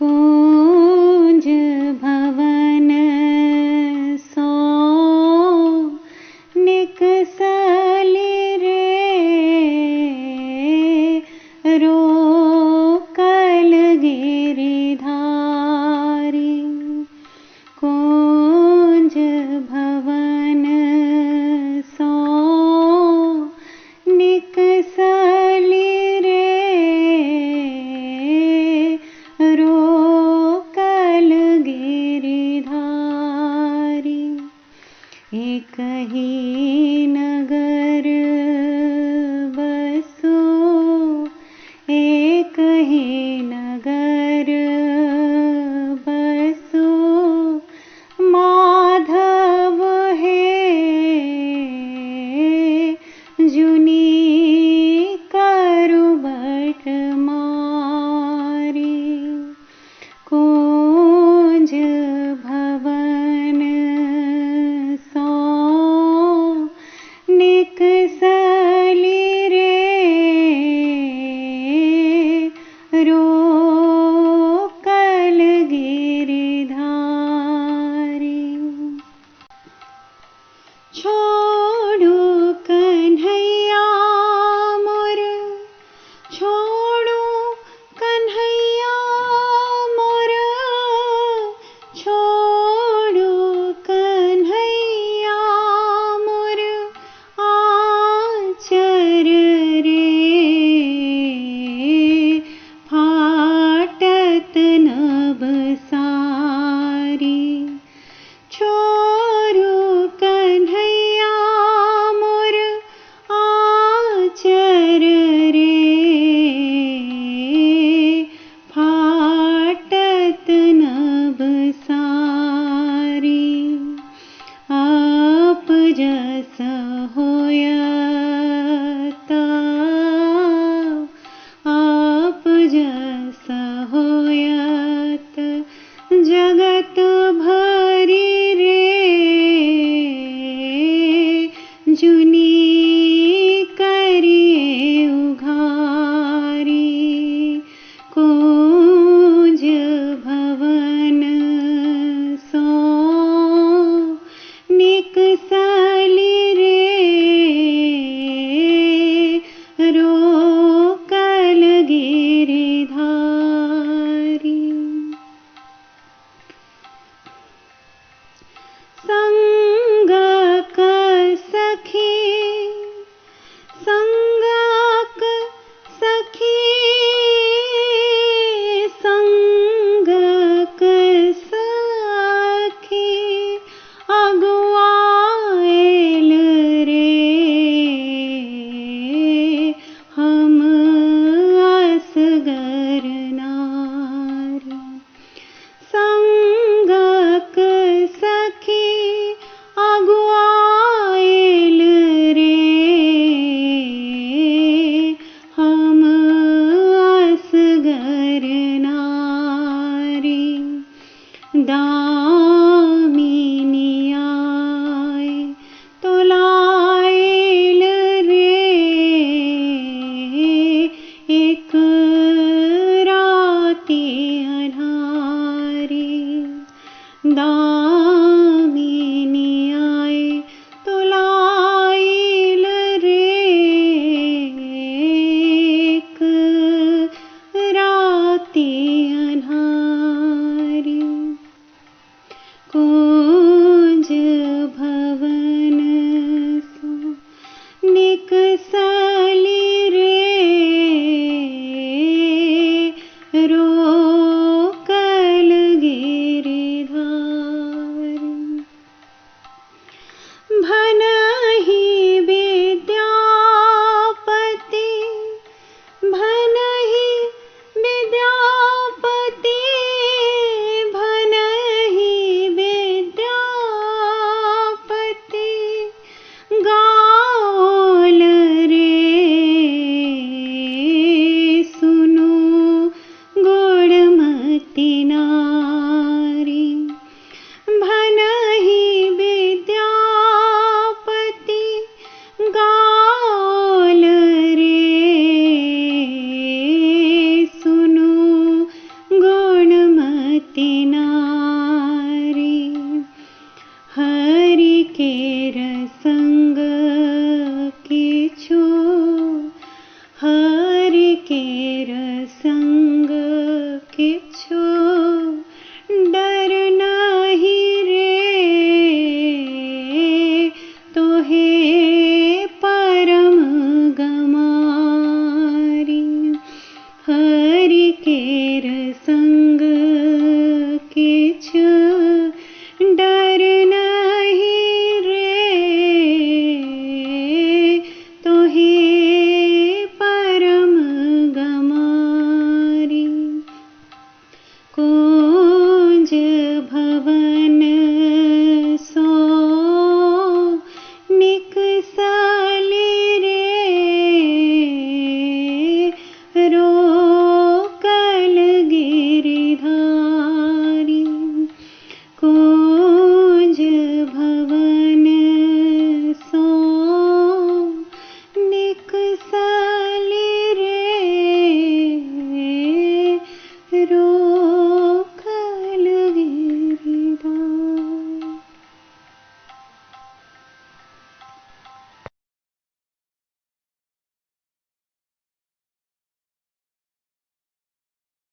कुंज भवन सो निकसली रे रोकल गिरिधारी। कुंज भवन सो निकसली रोकल गिरिधारी। एक ही नगर बसो एक ही नगर बसो माधव है जुनी करुबट मारी। कुंज भवन सो निकसली रे रोकल गिरिधारी। छोड़ू कन्हैया मोर छोड़ू कन्हैया मोर छोड़ू कन्हैया मोर आचर रे फाटत नभ सारी। छोड़ू कन्हैया मोर आचर रे फाटत नभ सारी। आप जस होयत आप जस होयत जगत भरी रे जुनी करिए उघारी। कुंज भवन सो निकसली रे रोकल गिरिधारी। संगक सखी संगक सखी संगक सखी अगुआएल रे हम असगर नारी। संगक सखी अगुआएल रे हम असगर नारी। दामिनी आए तोलाएल रे एक राती अन्हारी। दामिनी आए तोलाएल रे एक राती अन्हारी। कुंज भवन सो निकसली रे रोकल गिरिधारी। भनहि विद्यापति भनहि विद्यापति भनहि विद्यापति गाओल रे सुनु गुणमति नारी। भनहि विद्यापति गाओल रे सुनु गुणमति किछु डर नाही रे तोहे परम गमारी हरि केर संग